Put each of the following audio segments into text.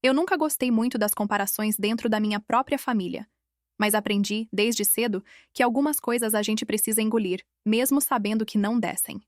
Eu nunca gostei muito das comparações dentro da minha própria família, mas aprendi, desde cedo, que algumas coisas a gente precisa engolir, mesmo sabendo que não descem.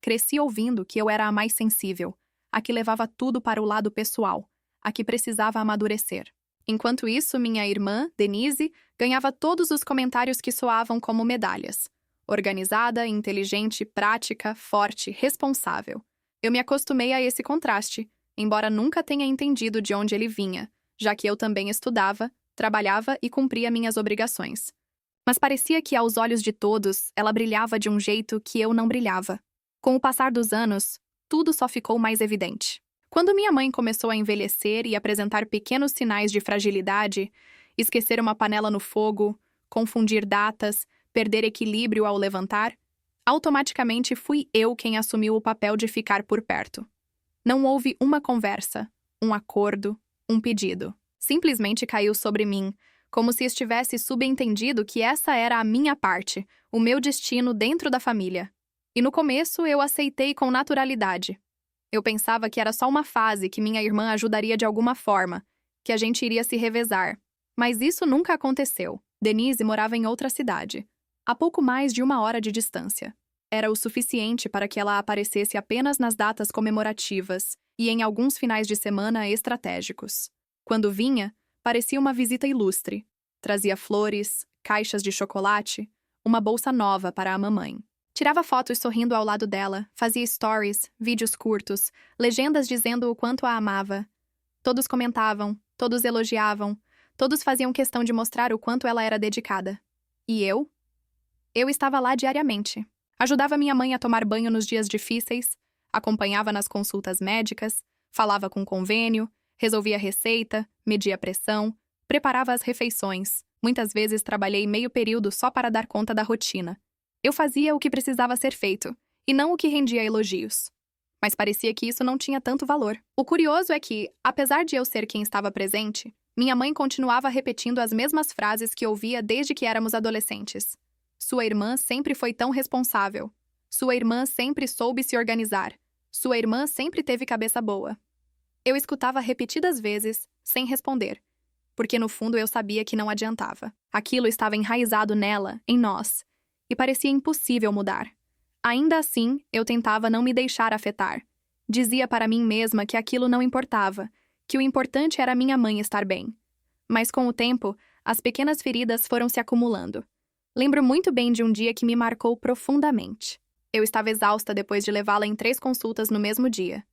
Cresci ouvindo que eu era a mais sensível, a que levava tudo para o lado pessoal, a que precisava amadurecer. Enquanto isso, minha irmã, Denise, ganhava todos os comentários que soavam como medalhas. Organizada, inteligente, prática, forte, responsável. Eu me acostumei a esse contraste, embora nunca tenha entendido de onde ele vinha, já que eu também estudava, trabalhava e cumpria minhas obrigações. Mas parecia que, aos olhos de todos, ela brilhava de um jeito que eu não brilhava. Com o passar dos anos, tudo só ficou mais evidente. Quando minha mãe começou a envelhecer e apresentar pequenos sinais de fragilidade, esquecer uma panela no fogo, confundir datas, perder equilíbrio ao levantar, automaticamente fui eu quem assumiu o papel de ficar por perto. Não houve uma conversa, um acordo, um pedido. Simplesmente caiu sobre mim, como se estivesse subentendido que essa era a minha parte, o meu destino dentro da família. E no começo eu aceitei com naturalidade. Eu pensava que era só uma fase que minha irmã ajudaria de alguma forma, que a gente iria se revezar. Mas isso nunca aconteceu. Denise morava em outra cidade, a pouco mais de 1 hora de distância. Era o suficiente para que ela aparecesse apenas nas datas comemorativas e em alguns finais de semana estratégicos. Quando vinha, parecia uma visita ilustre. Trazia flores, caixas de chocolate, uma bolsa nova para a mamãe. Tirava fotos sorrindo ao lado dela, fazia stories, vídeos curtos, legendas dizendo o quanto a amava. Todos comentavam, todos elogiavam, todos faziam questão de mostrar o quanto ela era dedicada. E eu? Eu estava lá diariamente. Ajudava minha mãe a tomar banho nos dias difíceis, acompanhava nas consultas médicas, falava com convênio, resolvia receita, media pressão, preparava as refeições. Muitas vezes trabalhei meio período só para dar conta da rotina. Eu fazia o que precisava ser feito, e não o que rendia elogios. Mas parecia que isso não tinha tanto valor. O curioso é que, apesar de eu ser quem estava presente, minha mãe continuava repetindo as mesmas frases que ouvia desde que éramos adolescentes. Sua irmã sempre foi tão responsável. Sua irmã sempre soube se organizar. Sua irmã sempre teve cabeça boa. Eu escutava repetidas vezes, sem responder, porque no fundo eu sabia que não adiantava. Aquilo estava enraizado nela, em nós, e parecia impossível mudar. Ainda assim, eu tentava não me deixar afetar. Dizia para mim mesma que aquilo não importava, que o importante era minha mãe estar bem. Mas com o tempo, as pequenas feridas foram se acumulando. Lembro muito bem de um dia que me marcou profundamente. Eu estava exausta depois de levá-la em 3 consultas no mesmo dia.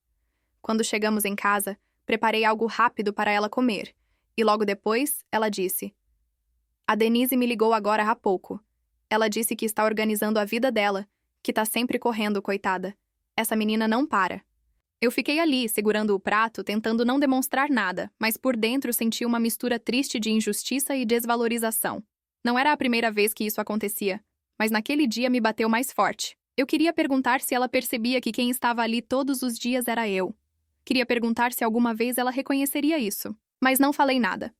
Quando chegamos em casa, preparei algo rápido para ela comer, e logo depois, ela disse: "A Denise me ligou agora há pouco. Ela disse que está organizando a vida dela, que tá sempre correndo, coitada. Essa menina não para." Eu fiquei ali, segurando o prato, tentando não demonstrar nada, mas por dentro senti uma mistura triste de injustiça e desvalorização. Não era a primeira vez que isso acontecia, mas naquele dia me bateu mais forte. Eu queria perguntar se ela percebia que quem estava ali todos os dias era eu. Queria perguntar se alguma vez ela reconheceria isso, mas não falei nada.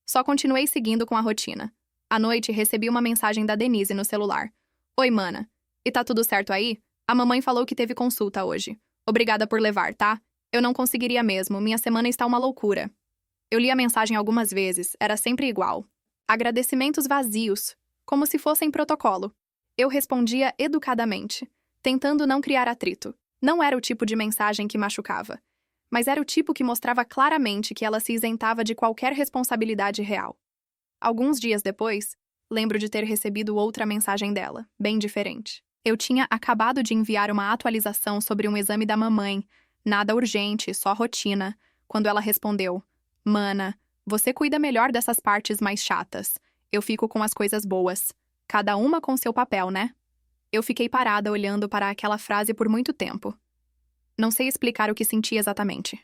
Só continuei seguindo com a rotina. À noite, recebi uma mensagem da Denise no celular. "Oi, mana. E tá tudo certo aí? A mamãe falou que teve consulta hoje. Obrigada por levar, tá? Eu não conseguiria mesmo, minha semana está uma loucura." Eu li a mensagem algumas vezes, era sempre igual. Agradecimentos vazios, como se fossem protocolo. Eu respondia educadamente, tentando não criar atrito. Não era o tipo de mensagem que machucava, mas era o tipo que mostrava claramente que ela se isentava de qualquer responsabilidade real. Alguns dias depois, lembro de ter recebido outra mensagem dela, bem diferente. Eu tinha acabado de enviar uma atualização sobre um exame da mamãe, nada urgente, só rotina, quando ela respondeu: "Mana, você cuida melhor dessas partes mais chatas. Eu fico com as coisas boas. Cada uma com seu papel, né?" Eu fiquei parada olhando para aquela frase por muito tempo. Não sei explicar o que senti exatamente.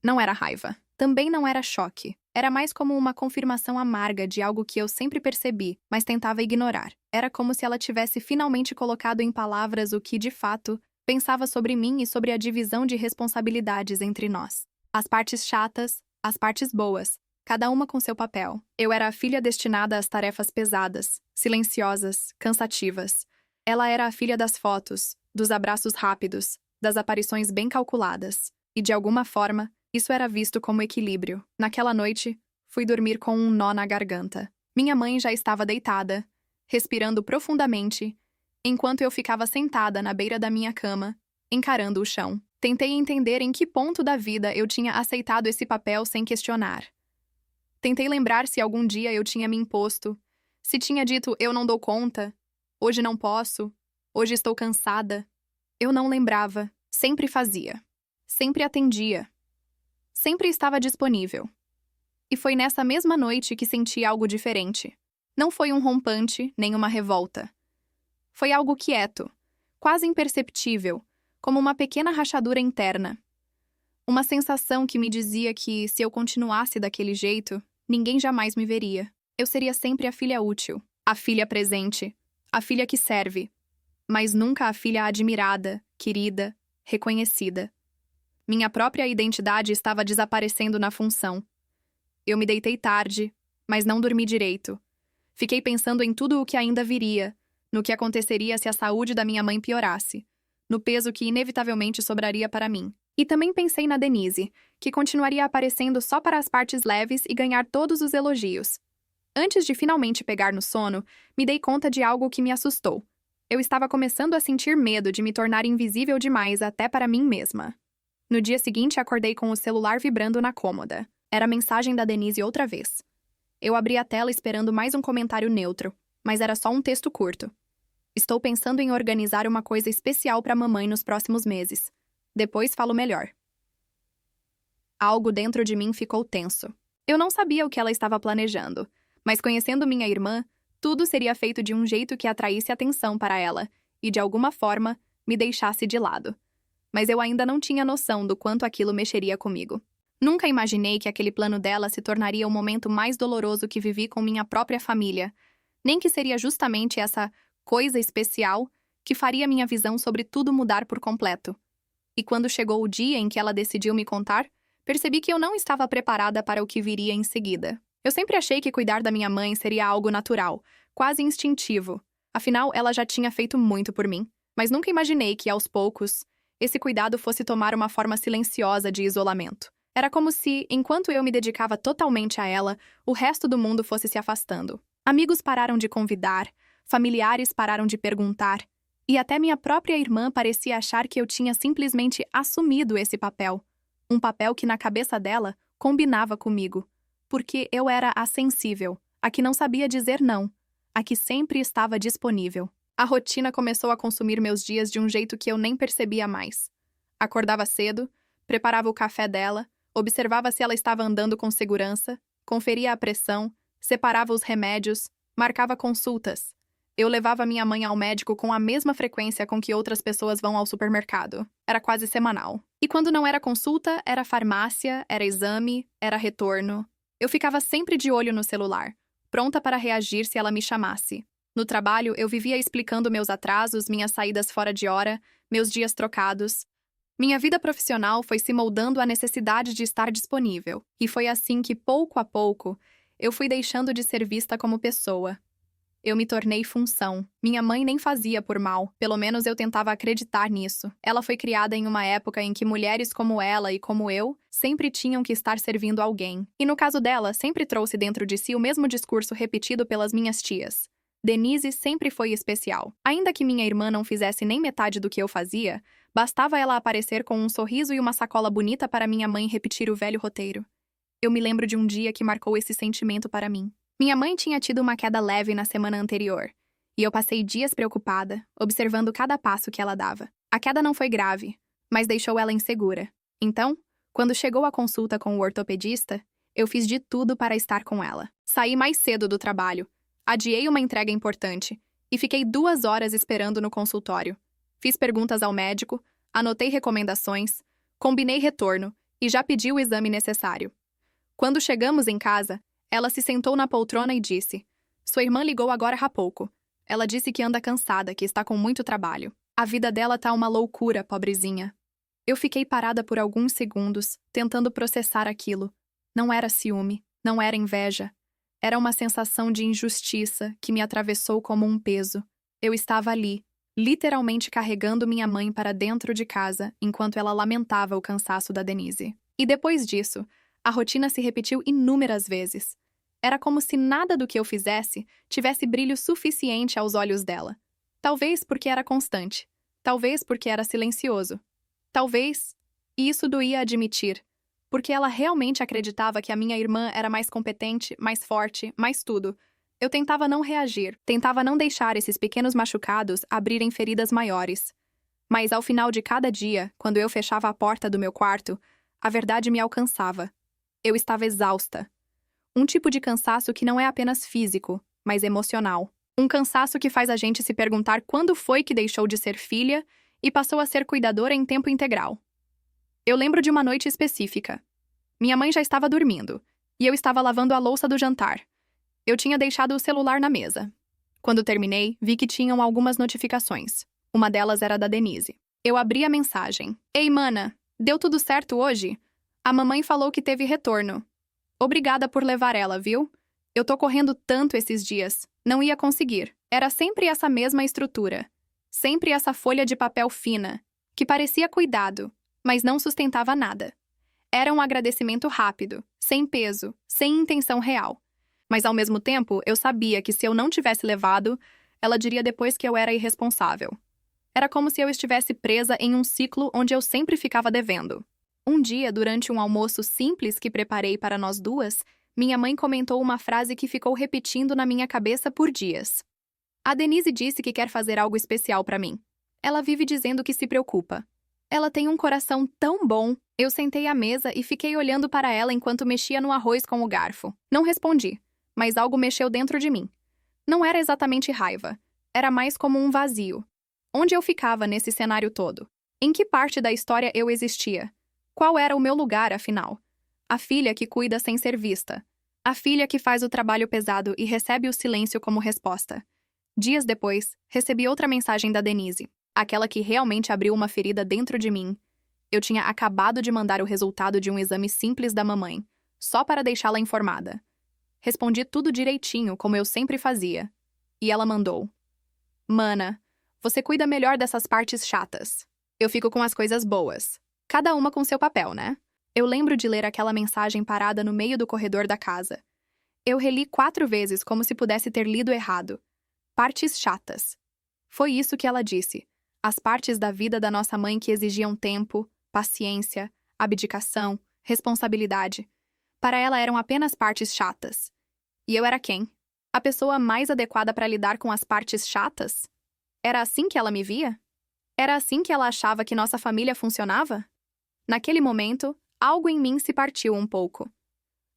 Não era raiva. Também não era choque. Era mais como uma confirmação amarga de algo que eu sempre percebi, mas tentava ignorar. Era como se ela tivesse finalmente colocado em palavras o que, de fato, pensava sobre mim e sobre a divisão de responsabilidades entre nós. As partes chatas, as partes boas, cada uma com seu papel. Eu era a filha destinada às tarefas pesadas, silenciosas, cansativas. Ela era a filha das fotos, dos abraços rápidos, das aparições bem calculadas. E, de alguma forma, Isso era visto como equilíbrio. Naquela noite, fui dormir com um nó na garganta. Minha mãe já estava deitada, respirando profundamente, enquanto eu ficava sentada na beira da minha cama, encarando o chão. Tentei entender em que ponto da vida eu tinha aceitado esse papel sem questionar. Tentei lembrar se algum dia eu tinha me imposto, se tinha dito eu não dou conta, hoje não posso, hoje estou cansada. Eu não lembrava, sempre fazia, sempre atendia, sempre estava disponível. E foi nessa mesma noite que senti algo diferente. Não foi um rompante, nem uma revolta. Foi algo quieto, quase imperceptível, como uma pequena rachadura interna. Uma sensação que me dizia que, se eu continuasse daquele jeito, ninguém jamais me veria. Eu seria sempre a filha útil, a filha presente, a filha que serve, mas nunca a filha admirada, querida, reconhecida. Minha própria identidade estava desaparecendo na função. Eu me deitei tarde, mas não dormi direito. Fiquei pensando em tudo o que ainda viria, no que aconteceria se a saúde da minha mãe piorasse, no peso que inevitavelmente sobraria para mim. E também pensei na Denise, que continuaria aparecendo só para as partes leves e ganhar todos os elogios. Antes de finalmente pegar no sono, me dei conta de algo que me assustou. Eu estava começando a sentir medo de me tornar invisível demais até para mim mesma. No dia seguinte, acordei com o celular vibrando na cômoda. Era a mensagem da Denise outra vez. Eu abri a tela esperando mais um comentário neutro, mas era só um texto curto. Estou pensando em organizar uma coisa especial para a mamãe nos próximos meses. Depois falo melhor. Algo dentro de mim ficou tenso. Eu não sabia o que ela estava planejando, mas conhecendo minha irmã, tudo seria feito de um jeito que atraísse atenção para ela e, de alguma forma, me deixasse de lado. Mas eu ainda não tinha noção do quanto aquilo mexeria comigo. Nunca imaginei que aquele plano dela se tornaria o momento mais doloroso que vivi com minha própria família, nem que seria justamente essa coisa especial que faria minha visão sobre tudo mudar por completo. E quando chegou o dia em que ela decidiu me contar, percebi que eu não estava preparada para o que viria em seguida. Eu sempre achei que cuidar da minha mãe seria algo natural, quase instintivo. Afinal, ela já tinha feito muito por mim, mas nunca imaginei que, aos poucos, esse cuidado fosse tomar uma forma silenciosa de isolamento. Era como se, enquanto eu me dedicava totalmente a ela, o resto do mundo fosse se afastando. Amigos pararam de convidar, familiares pararam de perguntar, e até minha própria irmã parecia achar que eu tinha simplesmente assumido esse papel. Um papel que, na cabeça dela, combinava comigo. Porque eu era a sensível, a que não sabia dizer não, a que sempre estava disponível. A rotina começou a consumir meus dias de um jeito que eu nem percebia mais. Acordava cedo, preparava o café dela, observava se ela estava andando com segurança, conferia a pressão, separava os remédios, marcava consultas. Eu levava minha mãe ao médico com a mesma frequência com que outras pessoas vão ao supermercado. Era quase semanal. E quando não era consulta, era farmácia, era exame, era retorno. Eu ficava sempre de olho no celular, pronta para reagir se ela me chamasse. No trabalho, eu vivia explicando meus atrasos, minhas saídas fora de hora, meus dias trocados. Minha vida profissional foi se moldando à necessidade de estar disponível, e foi assim que, pouco a pouco, eu fui deixando de ser vista como pessoa. Eu me tornei função. Minha mãe nem fazia por mal, pelo menos eu tentava acreditar nisso. Ela foi criada em uma época em que mulheres como ela e como eu sempre tinham que estar servindo alguém. E no caso dela, sempre trouxe dentro de si o mesmo discurso repetido pelas minhas tias. Denise sempre foi especial. Ainda que minha irmã não fizesse nem metade do que eu fazia, bastava ela aparecer com um sorriso e uma sacola bonita para minha mãe repetir o velho roteiro. Eu me lembro de um dia que marcou esse sentimento para mim. Minha mãe tinha tido uma queda leve na semana anterior, e eu passei dias preocupada, observando cada passo que ela dava. A queda não foi grave, mas deixou ela insegura. Então, quando chegou a consulta com o ortopedista, eu fiz de tudo para estar com ela. Saí mais cedo do trabalho, adiei uma entrega importante e fiquei 2 horas esperando no consultório. Fiz perguntas ao médico, anotei recomendações, combinei retorno e já pedi o exame necessário. Quando chegamos em casa, ela se sentou na poltrona e disse: "Sua irmã ligou agora há pouco. Ela disse que anda cansada, que está com muito trabalho. A vida dela tá uma loucura, pobrezinha." Eu fiquei parada por alguns segundos, tentando processar aquilo. Não era ciúme, não era inveja. Era uma sensação de injustiça que me atravessou como um peso. Eu estava ali, literalmente carregando minha mãe para dentro de casa, enquanto ela lamentava o cansaço da Denise. E depois disso, a rotina se repetiu inúmeras vezes. Era como se nada do que eu fizesse tivesse brilho suficiente aos olhos dela. Talvez porque era constante. Talvez porque era silencioso. Talvez, e isso doía admitir, porque ela realmente acreditava que a minha irmã era mais competente, mais forte, mais tudo. Eu tentava não reagir, tentava não deixar esses pequenos machucados abrirem feridas maiores. Mas ao final de cada dia, quando eu fechava a porta do meu quarto, a verdade me alcançava. Eu estava exausta. Um tipo de cansaço que não é apenas físico, mas emocional. Um cansaço que faz a gente se perguntar quando foi que deixou de ser filha e passou a ser cuidadora em tempo integral. Eu lembro de uma noite específica. Minha mãe já estava dormindo, e eu estava lavando a louça do jantar. Eu tinha deixado o celular na mesa. Quando terminei, vi que tinham algumas notificações. Uma delas era da Denise. Eu abri a mensagem. Ei, mana, deu tudo certo hoje? A mamãe falou que teve retorno. Obrigada por levar ela, viu? Eu tô correndo tanto esses dias. Não ia conseguir. Era sempre essa mesma estrutura. Sempre essa folha de papel fina, que parecia cuidado, mas não sustentava nada. Era um agradecimento rápido, sem peso, sem intenção real. Mas ao mesmo tempo, eu sabia que se eu não tivesse levado, ela diria depois que eu era irresponsável. Era como se eu estivesse presa em um ciclo onde eu sempre ficava devendo. Um dia, durante um almoço simples que preparei para nós duas, minha mãe comentou uma frase que ficou repetindo na minha cabeça por dias. A Denise disse que quer fazer algo especial para mim. Ela vive dizendo que se preocupa. Ela tem um coração tão bom. Eu sentei à mesa e fiquei olhando para ela enquanto mexia no arroz com o garfo. Não respondi, mas algo mexeu dentro de mim. Não era exatamente raiva. Era mais como um vazio. Onde eu ficava nesse cenário todo? Em que parte da história eu existia? Qual era o meu lugar, afinal? A filha que cuida sem ser vista. A filha que faz o trabalho pesado e recebe o silêncio como resposta. Dias depois, recebi outra mensagem da Denise. Aquela que realmente abriu uma ferida dentro de mim. Eu tinha acabado de mandar o resultado de um exame simples da mamãe, só para deixá-la informada. Respondi tudo direitinho, como eu sempre fazia. E ela mandou: Mana, você cuida melhor dessas partes chatas. Eu fico com as coisas boas. Cada uma com seu papel, né? Eu lembro de ler aquela mensagem parada no meio do corredor da casa. Eu reli 4 vezes como se pudesse ter lido errado. Partes chatas. Foi isso que ela disse. As partes da vida da nossa mãe que exigiam tempo, paciência, abdicação, responsabilidade. Para ela eram apenas partes chatas. E eu era quem? A pessoa mais adequada para lidar com as partes chatas? Era assim que ela me via? Era assim que ela achava que nossa família funcionava? Naquele momento, algo em mim se partiu um pouco.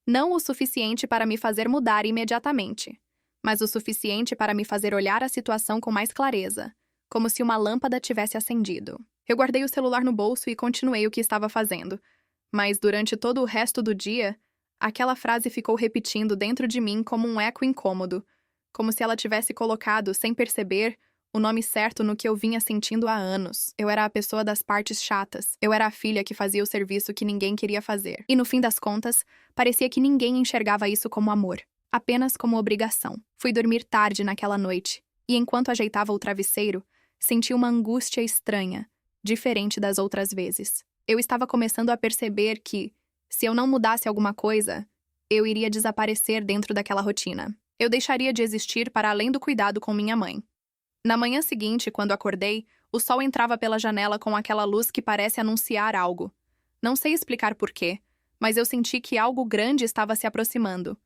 Não o suficiente para me fazer mudar imediatamente, mas o suficiente para me fazer olhar a situação com mais clareza, como se uma lâmpada tivesse acendido. Eu guardei o celular no bolso e continuei o que estava fazendo, mas durante todo o resto do dia, aquela frase ficou repetindo dentro de mim como um eco incômodo, como se ela tivesse colocado, sem perceber, o nome certo no que eu vinha sentindo há anos. Eu era a pessoa das partes chatas. Eu era a filha que fazia o serviço que ninguém queria fazer. E no fim das contas, parecia que ninguém enxergava isso como amor, apenas como obrigação. Fui dormir tarde naquela noite, e enquanto ajeitava o travesseiro, senti uma angústia estranha, diferente das outras vezes. Eu estava começando a perceber que, se eu não mudasse alguma coisa, eu iria desaparecer dentro daquela rotina. Eu deixaria de existir para além do cuidado com minha mãe. Na manhã seguinte, quando acordei, o sol entrava pela janela com aquela luz que parece anunciar algo. Não sei explicar porquê, mas eu senti que algo grande estava se aproximando.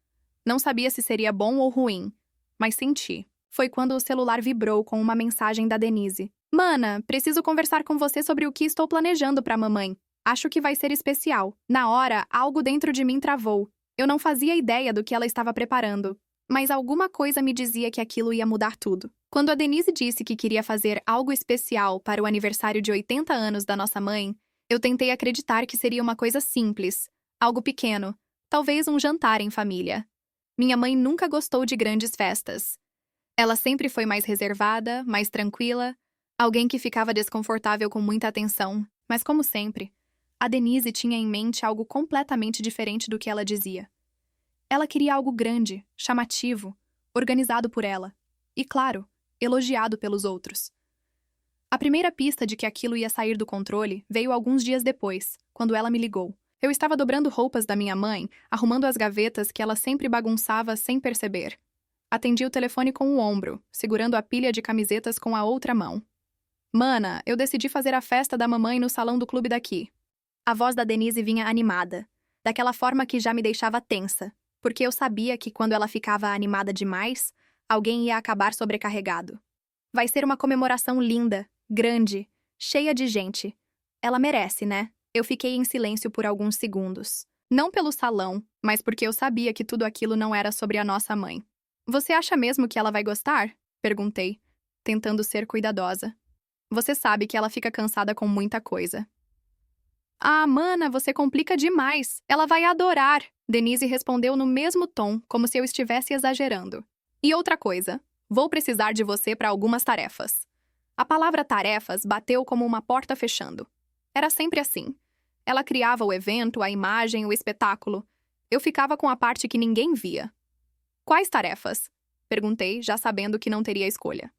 Não sabia se seria bom ou ruim, mas senti. Foi quando o celular vibrou com uma mensagem da Denise. Mana, preciso conversar com você sobre o que estou planejando para a mamãe. Acho que vai ser especial. Na hora, algo dentro de mim travou. Eu não fazia ideia do que ela estava preparando, mas alguma coisa me dizia que aquilo ia mudar tudo. Quando a Denise disse que queria fazer algo especial para o aniversário de 80 anos da nossa mãe, eu tentei acreditar que seria uma coisa simples, algo pequeno, talvez um jantar em família. Minha mãe nunca gostou de grandes festas. Ela sempre foi mais reservada, mais tranquila, alguém que ficava desconfortável com muita atenção, mas como sempre, a Denise tinha em mente algo completamente diferente do que ela dizia. Ela queria algo grande, chamativo, organizado por ela. E, claro, elogiado pelos outros. A primeira pista de que aquilo ia sair do controle veio alguns dias depois, quando ela me ligou. Eu estava dobrando roupas da minha mãe, arrumando as gavetas que ela sempre bagunçava sem perceber. Atendi o telefone com o ombro, segurando a pilha de camisetas com a outra mão. Mana, eu decidi fazer a festa da mamãe no salão do clube daqui. A voz da Denise vinha animada, daquela forma que já me deixava tensa, porque eu sabia que quando ela ficava animada demais, alguém ia acabar sobrecarregado. Vai ser uma comemoração linda, grande, cheia de gente. Ela merece, né? Eu fiquei em silêncio por alguns segundos. Não pelo salão, mas porque eu sabia que tudo aquilo não era sobre a nossa mãe. Você acha mesmo que ela vai gostar? Perguntei, tentando ser cuidadosa. Você sabe que ela fica cansada com muita coisa. Ah, mana, você complica demais. Ela vai adorar. Denise respondeu no mesmo tom, como se eu estivesse exagerando. E outra coisa, vou precisar de você para algumas tarefas. A palavra tarefas bateu como uma porta fechando. Era sempre assim. Ela criava o evento, a imagem, o espetáculo. Eu ficava com a parte que ninguém via. Quais tarefas? Perguntei, já sabendo que não teria escolha.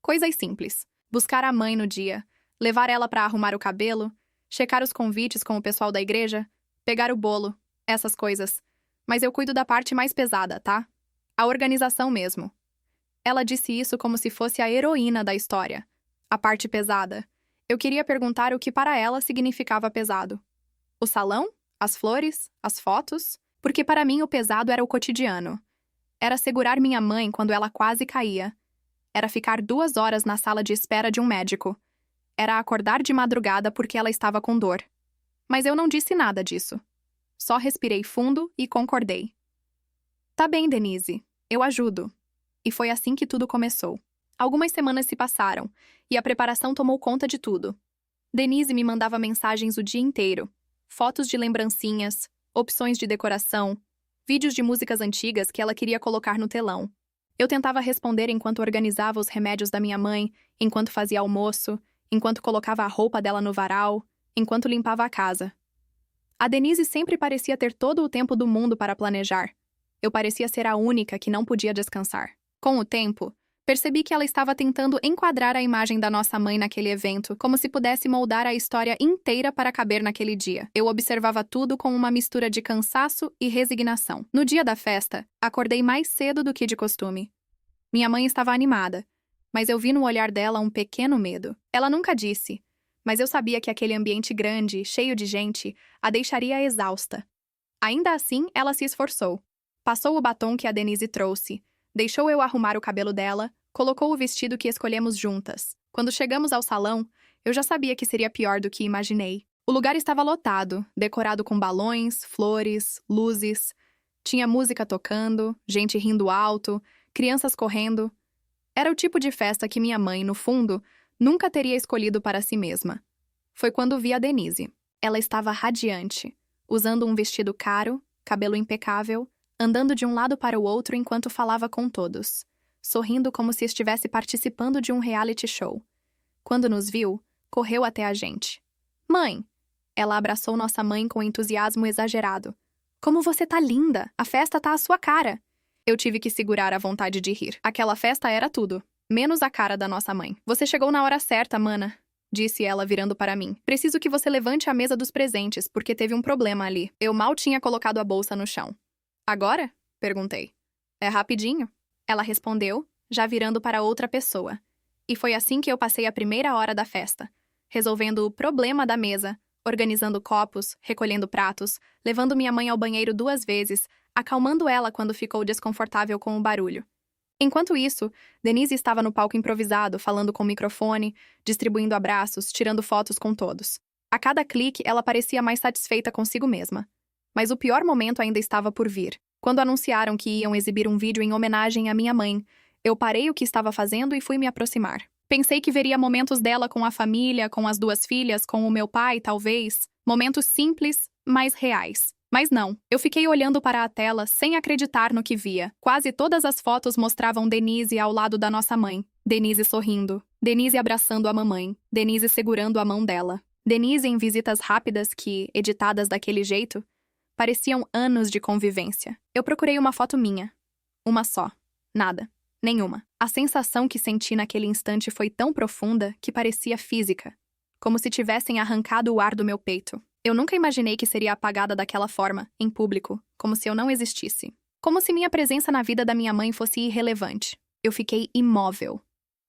Coisas simples. Buscar a mãe no dia, levar ela para arrumar o cabelo, checar os convites com o pessoal da igreja, pegar o bolo, essas coisas. Mas eu cuido da parte mais pesada, tá? A organização mesmo. Ela disse isso como se fosse a heroína da história. A parte pesada. Eu queria perguntar o que para ela significava pesado. O salão? As flores? As fotos? Porque para mim o pesado era o cotidiano. Era segurar minha mãe quando ela quase caía. Era ficar 2 horas na sala de espera de um médico. Era acordar de madrugada porque ela estava com dor. Mas eu não disse nada disso. Só respirei fundo e concordei. Tá bem, Denise. Eu ajudo. E foi assim que tudo começou. Algumas semanas se passaram, e a preparação tomou conta de tudo. Denise me mandava mensagens o dia inteiro. Fotos de lembrancinhas, opções de decoração, vídeos de músicas antigas que ela queria colocar no telão. Eu tentava responder enquanto organizava os remédios da minha mãe, enquanto fazia almoço, enquanto colocava a roupa dela no varal, enquanto limpava a casa. A Denise sempre parecia ter todo o tempo do mundo para planejar. Eu parecia ser a única que não podia descansar. Com o tempo, percebi que ela estava tentando enquadrar a imagem da nossa mãe naquele evento, como se pudesse moldar a história inteira para caber naquele dia. Eu observava tudo com uma mistura de cansaço e resignação. No dia da festa, acordei mais cedo do que de costume. Minha mãe estava animada, mas eu vi no olhar dela um pequeno medo. Ela nunca disse, mas eu sabia que aquele ambiente grande, cheio de gente, a deixaria exausta. Ainda assim, ela se esforçou. Passou o batom que a Denise trouxe, deixou eu arrumar o cabelo dela, colocou o vestido que escolhemos juntas. Quando chegamos ao salão, eu já sabia que seria pior do que imaginei. O lugar estava lotado, decorado com balões, flores, luzes. Tinha música tocando, gente rindo alto, crianças correndo. Era o tipo de festa que minha mãe, no fundo, nunca teria escolhido para si mesma. Foi quando vi a Denise. Ela estava radiante, usando um vestido caro, cabelo impecável, andando de um lado para o outro enquanto falava com todos, sorrindo como se estivesse participando de um reality show. Quando nos viu, correu até a gente. Mãe! Ela abraçou nossa mãe com entusiasmo exagerado. Como você tá linda! A festa tá à sua cara! Eu tive que segurar a vontade de rir. Aquela festa era tudo, menos a cara da nossa mãe. Você chegou na hora certa, mana, disse ela virando para mim. Preciso que você levante a mesa dos presentes, porque teve um problema ali. Eu mal tinha colocado a bolsa no chão. Agora? Perguntei. É rapidinho. Ela respondeu, já virando para outra pessoa. E foi assim que eu passei a primeira hora da festa, resolvendo o problema da mesa, organizando copos, recolhendo pratos, levando minha mãe ao banheiro 2 vezes, acalmando ela quando ficou desconfortável com o barulho. Enquanto isso, Denise estava no palco improvisado, falando com o microfone, distribuindo abraços, tirando fotos com todos. A cada clique, ela parecia mais satisfeita consigo mesma. Mas o pior momento ainda estava por vir. Quando anunciaram que iam exibir um vídeo em homenagem à minha mãe, eu parei o que estava fazendo e fui me aproximar. Pensei que veria momentos dela com a família, com as 2 filhas, com o meu pai, talvez. Momentos simples, mas reais. Mas não, eu fiquei olhando para a tela sem acreditar no que via. Quase todas as fotos mostravam Denise ao lado da nossa mãe. Denise sorrindo. Denise abraçando a mamãe. Denise segurando a mão dela. Denise em visitas rápidas que, editadas daquele jeito, pareciam anos de convivência. Eu procurei uma foto minha. Uma só. Nada. Nenhuma. A sensação que senti naquele instante foi tão profunda que parecia física. como se tivessem arrancado o ar do meu peito. Eu nunca imaginei que seria apagada daquela forma, em público, como se eu não existisse. Como se minha presença na vida da minha mãe fosse irrelevante. Eu fiquei imóvel.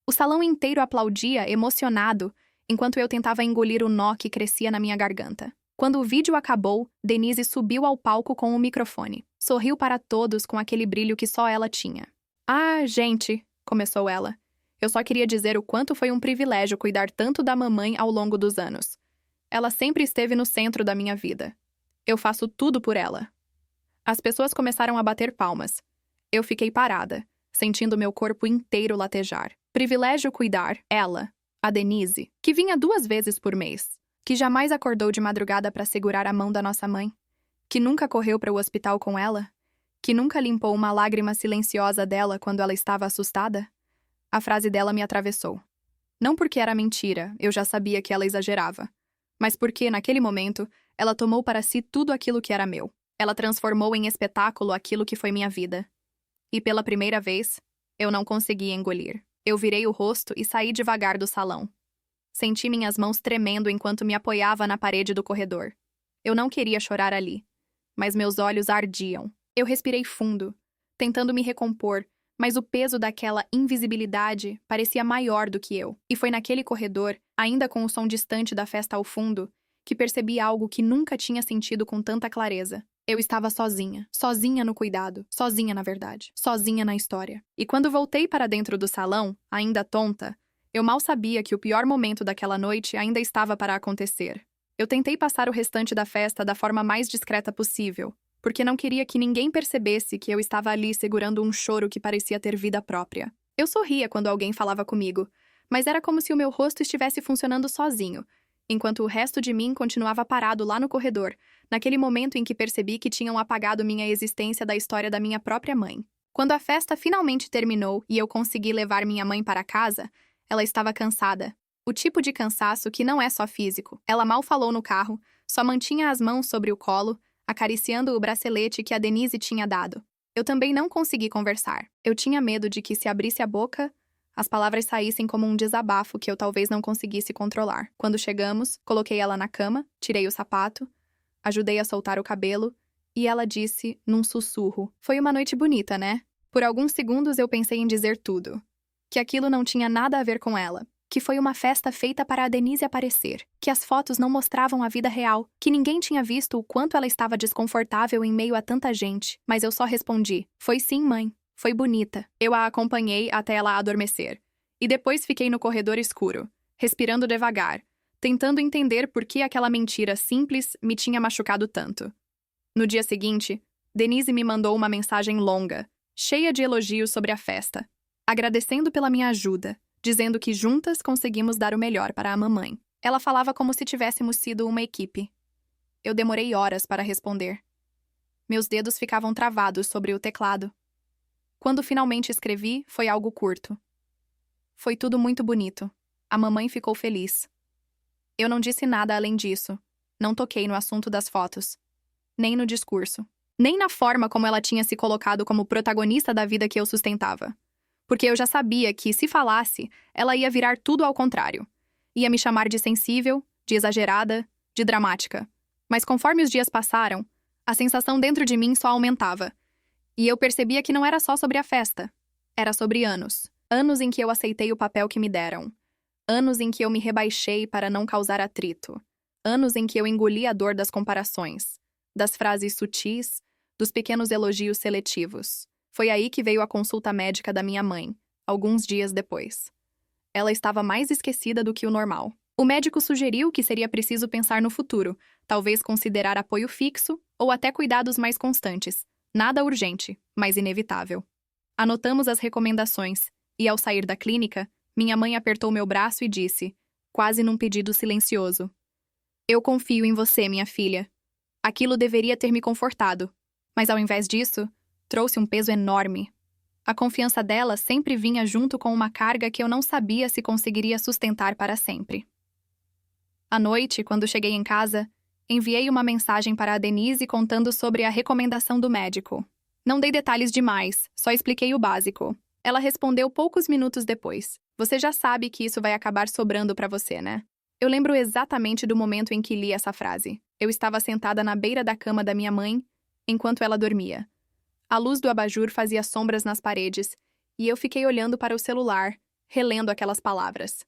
O salão inteiro aplaudia, emocionado, enquanto eu tentava engolir o nó que crescia na minha garganta. Quando o vídeo acabou, Denise subiu ao palco com o microfone. Sorriu para todos com aquele brilho que só ela tinha. "Ah, gente", começou ela. "Eu só queria dizer o quanto foi um privilégio cuidar tanto da mamãe ao longo dos anos. Ela sempre esteve no centro da minha vida. Eu faço tudo por ela." As pessoas começaram a bater palmas. Eu fiquei parada, sentindo meu corpo inteiro latejar. Privilégio cuidar, ela, a Denise, que vinha 2 vezes por mês, que jamais acordou de madrugada para segurar a mão da nossa mãe, que nunca correu para o hospital com ela, que nunca limpou uma lágrima silenciosa dela quando ela estava assustada. A frase dela me atravessou. Não porque era mentira, eu já sabia que ela exagerava, mas porque, naquele momento, ela tomou para si tudo aquilo que era meu. Ela transformou em espetáculo aquilo que foi minha vida. E pela primeira vez, eu não consegui engolir. Eu virei o rosto e saí devagar do salão. Senti minhas mãos tremendo enquanto me apoiava na parede do corredor. Eu não queria chorar ali, mas meus olhos ardiam. Eu respirei fundo, tentando me recompor, mas o peso daquela invisibilidade parecia maior do que eu. E foi naquele corredor, ainda com o som distante da festa ao fundo, que percebi algo que nunca tinha sentido com tanta clareza. Eu estava sozinha. Sozinha no cuidado. Sozinha, na verdade. Sozinha na história. E quando voltei para dentro do salão, ainda tonta, eu mal sabia que o pior momento daquela noite ainda estava para acontecer. Eu tentei passar o restante da festa da forma mais discreta possível, porque não queria que ninguém percebesse que eu estava ali segurando um choro que parecia ter vida própria. Eu sorria quando alguém falava comigo, mas era como se o meu rosto estivesse funcionando sozinho, enquanto o resto de mim continuava parado lá no corredor, naquele momento em que percebi que tinham apagado minha existência da história da minha própria mãe. Quando a festa finalmente terminou e eu consegui levar minha mãe para casa, ela estava cansada. O tipo de cansaço que não é só físico. Ela mal falou no carro, só mantinha as mãos sobre o colo, acariciando o bracelete que a Denise tinha dado. Eu também não consegui conversar. Eu tinha medo de que, se abrisse a boca, as palavras saíssem como um desabafo que eu talvez não conseguisse controlar. Quando chegamos, coloquei ela na cama, tirei o sapato, ajudei a soltar o cabelo, e ela disse, num sussurro, "Foi uma noite bonita, né?" Por alguns segundos eu pensei em dizer tudo. Que aquilo não tinha nada a ver com ela. Que foi uma festa feita para a Denise aparecer. Que as fotos não mostravam a vida real. Que ninguém tinha visto o quanto ela estava desconfortável em meio a tanta gente. Mas eu só respondi, "Foi sim, mãe. Foi bonita." Eu a acompanhei até ela adormecer. E depois fiquei no corredor escuro, respirando devagar, tentando entender por que aquela mentira simples me tinha machucado tanto. No dia seguinte, Denise me mandou uma mensagem longa, cheia de elogios sobre a festa, agradecendo pela minha ajuda, dizendo que juntas conseguimos dar o melhor para a mamãe. Ela falava como se tivéssemos sido uma equipe. Eu demorei horas para responder. Meus dedos ficavam travados sobre o teclado. Quando finalmente escrevi, foi algo curto. Foi tudo muito bonito. A mamãe ficou feliz. Eu não disse nada além disso. Não toquei no assunto das fotos. Nem no discurso. Nem na forma como ela tinha se colocado como protagonista da vida que eu sustentava. Porque eu já sabia que, se falasse, ela ia virar tudo ao contrário. Ia me chamar de sensível, de exagerada, de dramática. Mas conforme os dias passaram, a sensação dentro de mim só aumentava. E eu percebia que não era só sobre a festa. Era sobre anos. Anos em que eu aceitei o papel que me deram. Anos em que eu me rebaixei para não causar atrito. Anos em que eu engoli a dor das comparações, das frases sutis, dos pequenos elogios seletivos. Foi aí que veio a consulta médica da minha mãe, alguns dias depois. Ela estava mais esquecida do que o normal. O médico sugeriu que seria preciso pensar no futuro, talvez considerar apoio fixo ou até cuidados mais constantes. Nada urgente, mas inevitável. Anotamos as recomendações, e ao sair da clínica, minha mãe apertou meu braço e disse, quase num pedido silencioso, "Eu confio em você, minha filha." Aquilo deveria ter me confortado, mas ao invés disso, trouxe um peso enorme. A confiança dela sempre vinha junto com uma carga que eu não sabia se conseguiria sustentar para sempre. À noite, quando cheguei em casa, enviei uma mensagem para a Denise contando sobre a recomendação do médico. Não dei detalhes demais, só expliquei o básico. Ela respondeu poucos minutos depois. "Você já sabe que isso vai acabar sobrando para você, né?" Eu lembro exatamente do momento em que li essa frase. Eu estava sentada na beira da cama da minha mãe, enquanto ela dormia. A luz do abajur fazia sombras nas paredes, e eu fiquei olhando para o celular, relendo aquelas palavras.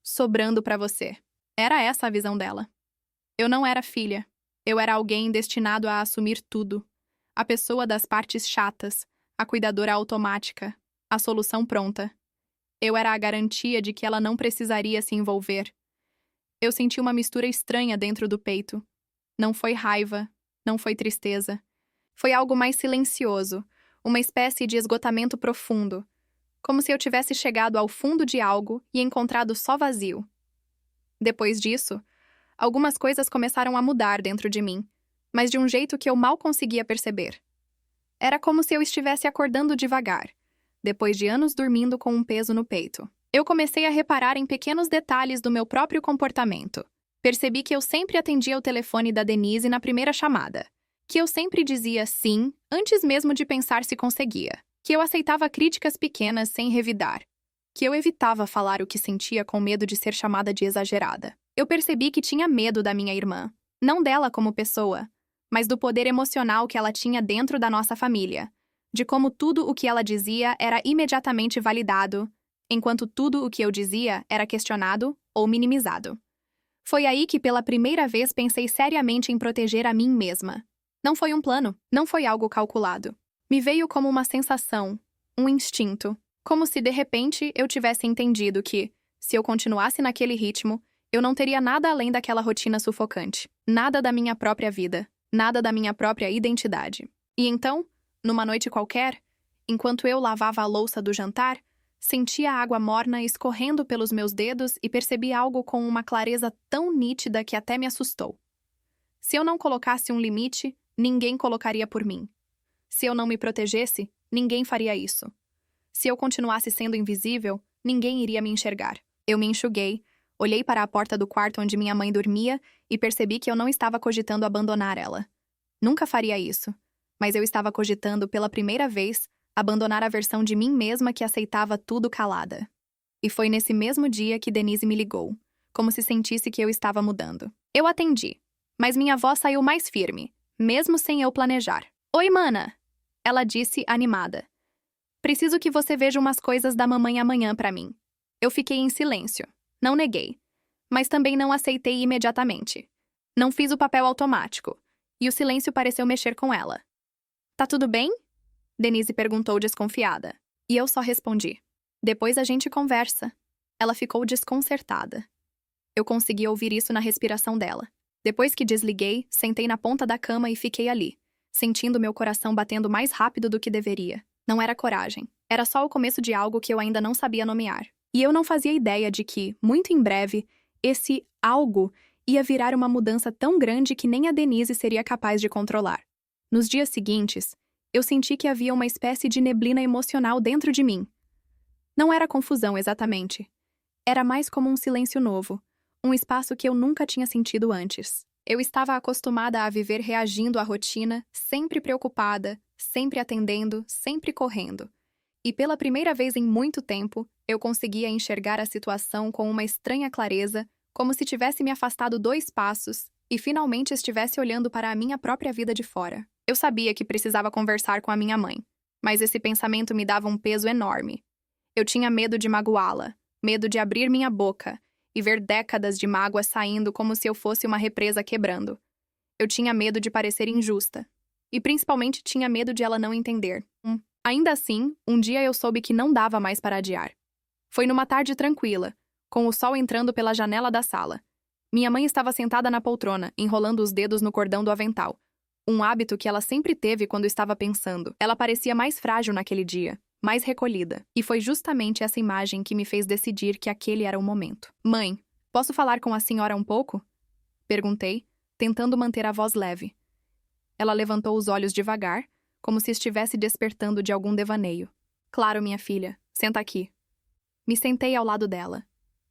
Sobrando para você. Era essa a visão dela. Eu não era filha. Eu era alguém destinado a assumir tudo. A pessoa das partes chatas, a cuidadora automática, a solução pronta. Eu era a garantia de que ela não precisaria se envolver. Eu senti uma mistura estranha dentro do peito. Não foi raiva, não foi tristeza. Foi algo mais silencioso, uma espécie de esgotamento profundo, como se eu tivesse chegado ao fundo de algo e encontrado só vazio. Depois disso, algumas coisas começaram a mudar dentro de mim, mas de um jeito que eu mal conseguia perceber. Era como se eu estivesse acordando devagar, depois de anos dormindo com um peso no peito. Eu comecei a reparar em pequenos detalhes do meu próprio comportamento. Percebi que eu sempre atendia o telefone da Denise na primeira chamada, que eu sempre dizia sim antes mesmo de pensar se conseguia, que eu aceitava críticas pequenas sem revidar, que eu evitava falar o que sentia com medo de ser chamada de exagerada. Eu percebi que tinha medo da minha irmã, não dela como pessoa, mas do poder emocional que ela tinha dentro da nossa família, de como tudo o que ela dizia era imediatamente validado, enquanto tudo o que eu dizia era questionado ou minimizado. Foi aí que pela primeira vez pensei seriamente em proteger a mim mesma. Não foi um plano, não foi algo calculado. Me veio como uma sensação, um instinto, como se de repente eu tivesse entendido que, se eu continuasse naquele ritmo, eu não teria nada além daquela rotina sufocante, nada da minha própria vida, nada da minha própria identidade. E então, numa noite qualquer, enquanto eu lavava a louça do jantar, senti a água morna escorrendo pelos meus dedos e percebi algo com uma clareza tão nítida que até me assustou. Se eu não colocasse um limite, ninguém colocaria por mim. Se eu não me protegesse, ninguém faria isso. Se eu continuasse sendo invisível, ninguém iria me enxergar. Eu me enxuguei, olhei para a porta do quarto onde minha mãe dormia e percebi que eu não estava cogitando abandonar ela. Nunca faria isso, mas eu estava cogitando pela primeira vez abandonar a versão de mim mesma que aceitava tudo calada. E foi nesse mesmo dia que Denise me ligou, como se sentisse que eu estava mudando. Eu atendi, mas minha voz saiu mais firme, mesmo sem eu planejar. Oi, mana! Ela disse, animada. Preciso que você veja umas coisas da mamãe amanhã pra mim. Eu fiquei em silêncio. Não neguei. Mas também não aceitei imediatamente. Não fiz o papel automático. E o silêncio pareceu mexer com ela. Tá tudo bem? Denise perguntou desconfiada. E eu só respondi. Depois a gente conversa. Ela ficou desconcertada. Eu consegui ouvir isso na respiração dela. Depois que desliguei, sentei na ponta da cama e fiquei ali, sentindo meu coração batendo mais rápido do que deveria. Não era coragem. Era só o começo de algo que eu ainda não sabia nomear. E eu não fazia ideia de que, muito em breve, esse algo ia virar uma mudança tão grande que nem a Denise seria capaz de controlar. Nos dias seguintes, eu senti que havia uma espécie de neblina emocional dentro de mim. Não era confusão exatamente. Era mais como um silêncio novo, um espaço que eu nunca tinha sentido antes. Eu estava acostumada a viver reagindo à rotina, sempre preocupada, sempre atendendo, sempre correndo. E pela primeira vez em muito tempo, eu conseguia enxergar a situação com uma estranha clareza, como se tivesse me afastado 2 passos e finalmente estivesse olhando para a minha própria vida de fora. Eu sabia que precisava conversar com a minha mãe, mas esse pensamento me dava um peso enorme. Eu tinha medo de magoá-la, medo de abrir minha boca e ver décadas de mágoa saindo como se eu fosse uma represa quebrando. Eu tinha medo de parecer injusta. E principalmente tinha medo de ela não entender. Ainda assim, um dia eu soube que não dava mais para adiar. Foi numa tarde tranquila, com o sol entrando pela janela da sala. Minha mãe estava sentada na poltrona, enrolando os dedos no cordão do avental. Um hábito que ela sempre teve quando estava pensando. Ela parecia mais frágil naquele dia, mais recolhida. E foi justamente essa imagem que me fez decidir que aquele era o momento. Mãe, posso falar com a senhora um pouco? Perguntei, tentando manter a voz leve. Ela levantou os olhos devagar, como se estivesse despertando de algum devaneio. Claro, minha filha, senta aqui. Me sentei ao lado dela.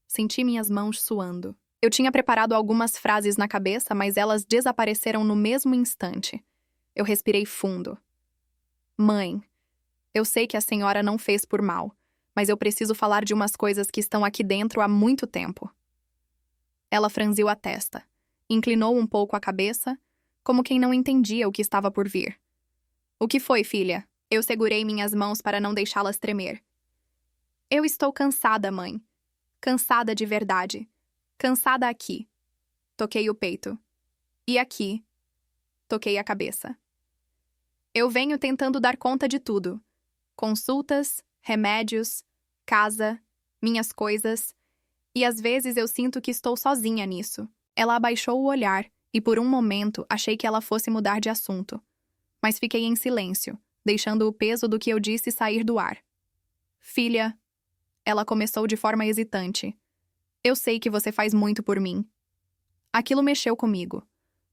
Senti minhas mãos suando. Eu tinha preparado algumas frases na cabeça, mas elas desapareceram no mesmo instante. Eu respirei fundo. Mãe, eu sei que a senhora não fez por mal, mas eu preciso falar de umas coisas que estão aqui dentro há muito tempo. Ela franziu a testa, inclinou um pouco a cabeça, como quem não entendia o que estava por vir. O que foi, filha? Eu segurei minhas mãos para não deixá-las tremer. Eu estou cansada, mãe. Cansada de verdade. Cansada aqui. Toquei o peito. E aqui. Toquei a cabeça. Eu venho tentando dar conta de tudo. Consultas, remédios, casa, minhas coisas. E às vezes eu sinto que estou sozinha nisso. Ela abaixou o olhar e por um momento achei que ela fosse mudar de assunto. Mas fiquei em silêncio, deixando o peso do que eu disse sair do ar. Filha, ela começou de forma hesitante. Eu sei que você faz muito por mim. Aquilo mexeu comigo,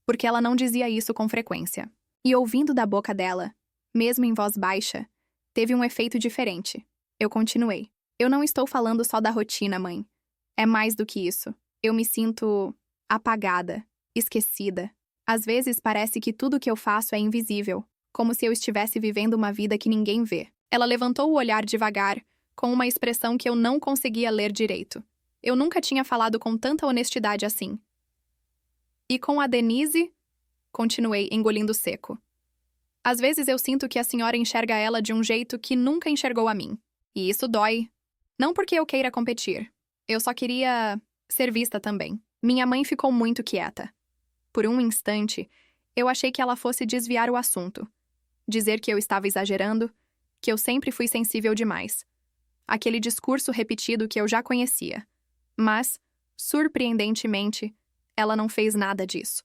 porque ela não dizia isso com frequência. E ouvindo da boca dela, mesmo em voz baixa, teve um efeito diferente. Eu continuei. Eu não estou falando só da rotina, mãe. É mais do que isso. Eu me sinto apagada, esquecida. Às vezes parece que tudo que eu faço é invisível, como se eu estivesse vivendo uma vida que ninguém vê. Ela levantou o olhar devagar, com uma expressão que eu não conseguia ler direito. Eu nunca tinha falado com tanta honestidade assim. E com a Denise? Continuei, engolindo seco. Às vezes eu sinto que a senhora enxerga ela de um jeito que nunca enxergou a mim. E isso dói. Não porque eu queira competir. Eu só queria ser vista também. Minha mãe ficou muito quieta. Por um instante, eu achei que ela fosse desviar o assunto. Dizer que eu estava exagerando, que eu sempre fui sensível demais. Aquele discurso repetido que eu já conhecia. Mas, surpreendentemente, ela não fez nada disso.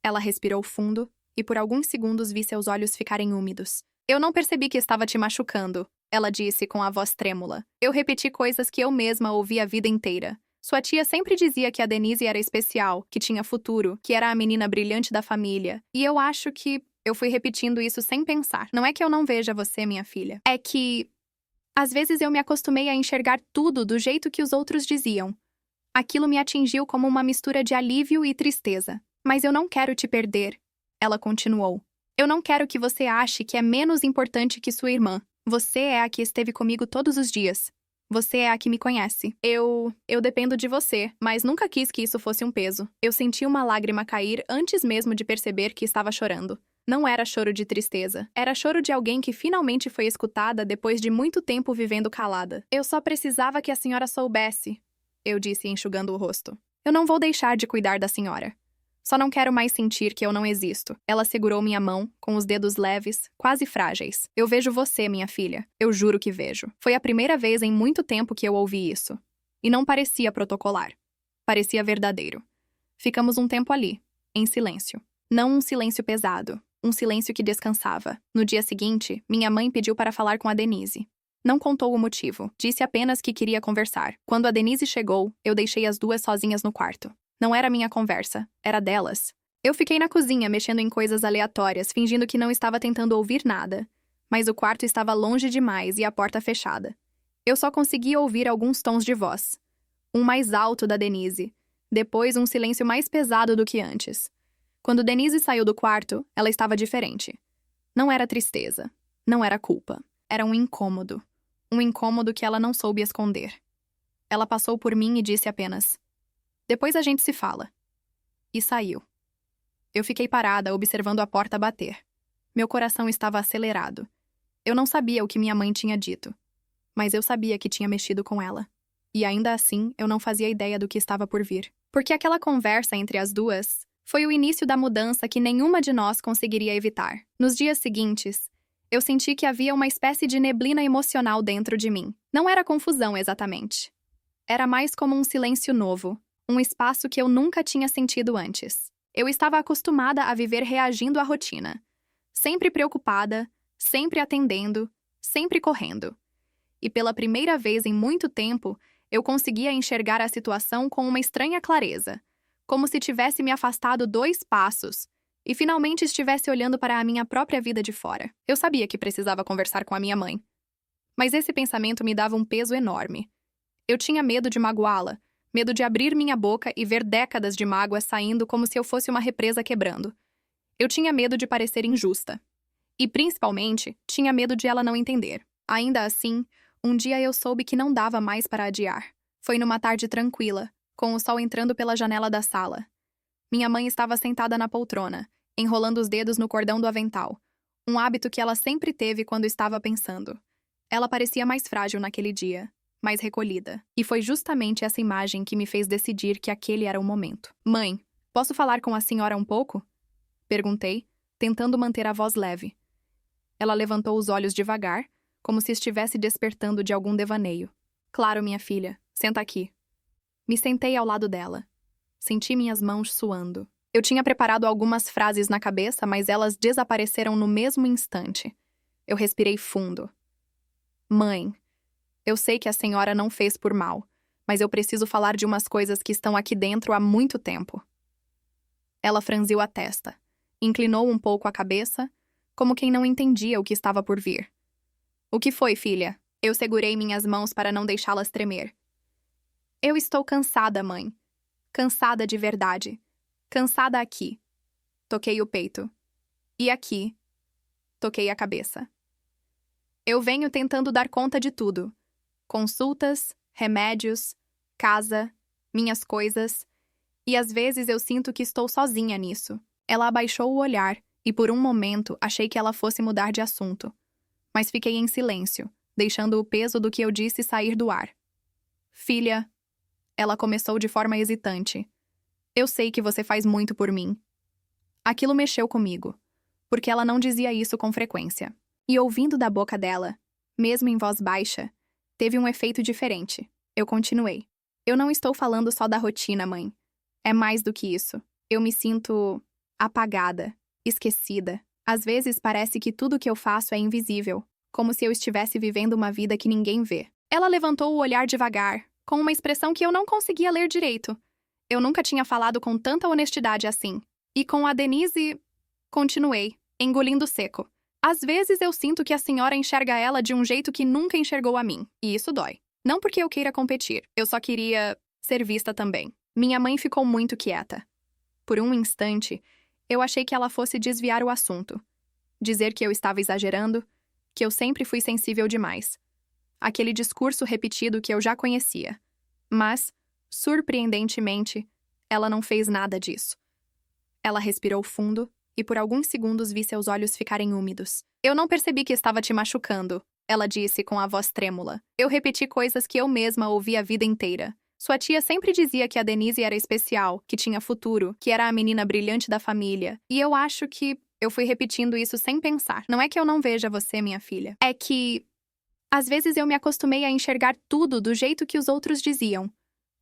Ela respirou fundo e por alguns segundos vi seus olhos ficarem úmidos. Eu não percebi que estava te machucando, ela disse com a voz trêmula. Eu repeti coisas que eu mesma ouvi a vida inteira. Sua tia sempre dizia que a Denise era especial, que tinha futuro, que era a menina brilhante da família. E eu acho que eu fui repetindo isso sem pensar. Não é que eu não veja você, minha filha. É que, às vezes eu me acostumei a enxergar tudo do jeito que os outros diziam. Aquilo me atingiu como uma mistura de alívio e tristeza. Mas eu não quero te perder, ela continuou. Eu não quero que você ache que é menos importante que sua irmã. Você é a que esteve comigo todos os dias. Você é a que me conhece. Eu dependo de você, mas nunca quis que isso fosse um peso. Eu senti uma lágrima cair antes mesmo de perceber que estava chorando. Não era choro de tristeza. Era choro de alguém que finalmente foi escutada depois de muito tempo vivendo calada. Eu só precisava que a senhora soubesse, eu disse enxugando o rosto. Eu não vou deixar de cuidar da senhora. Só não quero mais sentir que eu não existo. Ela segurou minha mão, com os dedos leves, quase frágeis. Eu vejo você, minha filha. Eu juro que vejo. Foi a primeira vez em muito tempo que eu ouvi isso. E não parecia protocolar. Parecia verdadeiro. Ficamos um tempo ali, em silêncio. Não um silêncio pesado, um silêncio que descansava. No dia seguinte, minha mãe pediu para falar com a Denise. Não contou o motivo, disse apenas que queria conversar. Quando a Denise chegou, eu deixei as duas sozinhas no quarto. Não era minha conversa, era delas. Eu fiquei na cozinha, mexendo em coisas aleatórias, fingindo que não estava tentando ouvir nada. Mas o quarto estava longe demais e a porta fechada. Eu só conseguia ouvir alguns tons de voz. Um mais alto da Denise. Depois, um silêncio mais pesado do que antes. Quando Denise saiu do quarto, ela estava diferente. Não era tristeza. Não era culpa. Era um incômodo. Um incômodo que ela não soube esconder. Ela passou por mim e disse apenas: "Depois a gente se fala." E saiu. Eu fiquei parada, observando a porta bater. Meu coração estava acelerado. Eu não sabia o que minha mãe tinha dito. Mas eu sabia que tinha mexido com ela. E ainda assim, eu não fazia ideia do que estava por vir. Porque aquela conversa entre as duas foi o início da mudança que nenhuma de nós conseguiria evitar. Nos dias seguintes, eu senti que havia uma espécie de neblina emocional dentro de mim. Não era confusão exatamente. Era mais como um silêncio novo. Um espaço que eu nunca tinha sentido antes. Eu estava acostumada a viver reagindo à rotina. Sempre preocupada, sempre atendendo, sempre correndo. E pela primeira vez em muito tempo, eu conseguia enxergar a situação com uma estranha clareza. Como se tivesse me afastado 2 passos e finalmente estivesse olhando para a minha própria vida de fora. Eu sabia que precisava conversar com a minha mãe. Mas esse pensamento me dava um peso enorme. Eu tinha medo de magoá-la. Medo de abrir minha boca e ver décadas de mágoa saindo como se eu fosse uma represa quebrando. Eu tinha medo de parecer injusta. E, principalmente, tinha medo de ela não entender. Ainda assim, um dia eu soube que não dava mais para adiar. Foi numa tarde tranquila, com o sol entrando pela janela da sala. Minha mãe estava sentada na poltrona, enrolando os dedos no cordão do avental, um hábito que ela sempre teve quando estava pensando. Ela parecia mais frágil naquele dia, mais recolhida, e foi justamente essa imagem que me fez decidir que aquele era o momento. Mãe, posso falar com a senhora um pouco? Perguntei, tentando manter a voz leve. Ela levantou os olhos devagar, como se estivesse despertando de algum devaneio. Claro, minha filha, senta aqui. Me sentei ao lado dela. Senti minhas mãos suando. Eu tinha preparado algumas frases na cabeça, mas elas desapareceram no mesmo instante. Eu respirei fundo. Mãe, eu sei que a senhora não fez por mal, mas eu preciso falar de umas coisas que estão aqui dentro há muito tempo. Ela franziu a testa, inclinou um pouco a cabeça, como quem não entendia o que estava por vir. O que foi, filha? Eu segurei minhas mãos para não deixá-las tremer. Eu estou cansada, mãe. Cansada de verdade. Cansada aqui. Toquei o peito. E aqui. Toquei a cabeça. Eu venho tentando dar conta de tudo. Consultas, remédios, casa, minhas coisas. E às vezes eu sinto que estou sozinha nisso. Ela abaixou o olhar e por um momento achei que ela fosse mudar de assunto. Mas fiquei em silêncio, deixando o peso do que eu disse sair do ar. Filha, ela começou de forma hesitante. Eu sei que você faz muito por mim. Aquilo mexeu comigo, porque ela não dizia isso com frequência. E ouvindo da boca dela, mesmo em voz baixa, teve um efeito diferente. Eu continuei. Eu não estou falando só da rotina, mãe. É mais do que isso. Eu me sinto apagada, esquecida. Às vezes parece que tudo que eu faço é invisível, como se eu estivesse vivendo uma vida que ninguém vê. Ela levantou o olhar devagar, com uma expressão que eu não conseguia ler direito. Eu nunca tinha falado com tanta honestidade assim. E com a Denise, continuei, engolindo seco. Às vezes eu sinto que a senhora enxerga ela de um jeito que nunca enxergou a mim, e isso dói. Não porque eu queira competir, eu só queria ser vista também. Minha mãe ficou muito quieta. Por um instante, eu achei que ela fosse desviar o assunto. Dizer que eu estava exagerando, que eu sempre fui sensível demais. Aquele discurso repetido que eu já conhecia. Mas, surpreendentemente, ela não fez nada disso. Ela respirou fundo e por alguns segundos vi seus olhos ficarem úmidos. Eu não percebi que estava te machucando, ela disse com a voz trêmula. Eu repeti coisas que eu mesma ouvi a vida inteira. Sua tia sempre dizia que a Denise era especial, que tinha futuro, que era a menina brilhante da família. E eu acho que eu fui repetindo isso sem pensar. Não é que eu não veja você, minha filha. É que, às vezes eu me acostumei a enxergar tudo do jeito que os outros diziam.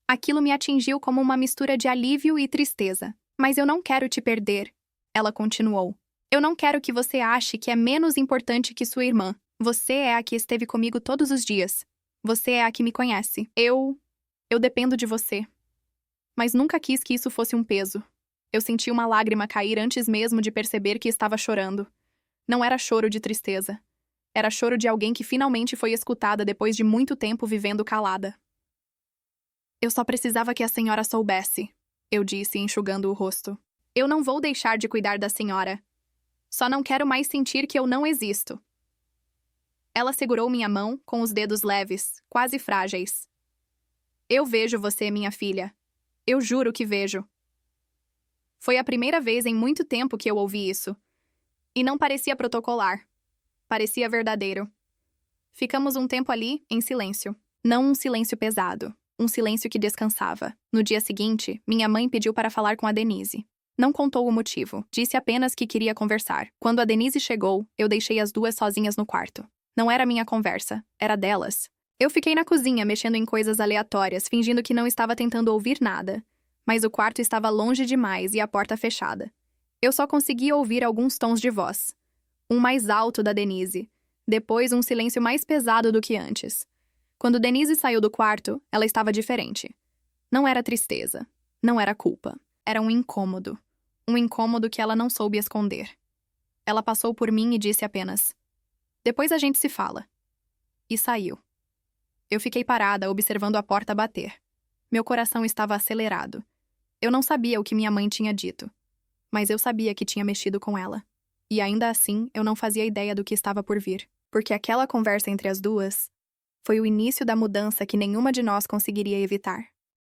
Aquilo me atingiu como uma mistura de alívio e tristeza. Mas eu não quero te perder, ela continuou. Eu não quero que você ache que é menos importante que sua irmã. Você é a que esteve comigo todos os dias. Você é a que me conhece. Eu dependo de você. Mas nunca quis que isso fosse um peso. Eu senti uma lágrima cair antes mesmo de perceber que estava chorando. Não era choro de tristeza. Era choro de alguém que finalmente foi escutada depois de muito tempo vivendo calada. Eu só precisava que a senhora soubesse, eu disse, enxugando o rosto. Eu não vou deixar de cuidar da senhora. Só não quero mais sentir que eu não existo. Ela segurou minha mão com os dedos leves, quase frágeis. Eu vejo você, minha filha. Eu juro que vejo. Foi a primeira vez em muito tempo que eu ouvi isso. E não parecia protocolar. Parecia verdadeiro. Ficamos um tempo ali, em silêncio. Não um silêncio pesado. Um silêncio que descansava. No dia seguinte, minha mãe pediu para falar com a Denise. Não contou o motivo. Disse apenas que queria conversar. Quando a Denise chegou, eu deixei as duas sozinhas no quarto. Não era minha conversa. Era delas. Eu fiquei na cozinha, mexendo em coisas aleatórias, fingindo que não estava tentando ouvir nada. Mas o quarto estava longe demais e a porta fechada. Eu só conseguia ouvir alguns tons de voz. Um mais alto da Denise. Depois, um silêncio mais pesado do que antes. Quando Denise saiu do quarto, ela estava diferente. Não era tristeza. Não era culpa. Era um incômodo. Um incômodo que ela não soube esconder. Ela passou por mim e disse apenas: "Depois a gente se fala." E saiu. Eu fiquei parada, observando a porta bater. Meu coração estava acelerado. Eu não sabia o que minha mãe tinha dito. Mas eu sabia que tinha mexido com ela. E ainda assim, eu não fazia ideia do que estava por vir. Porque aquela conversa entre as duas foi o início da mudança que nenhuma de nós conseguiria evitar.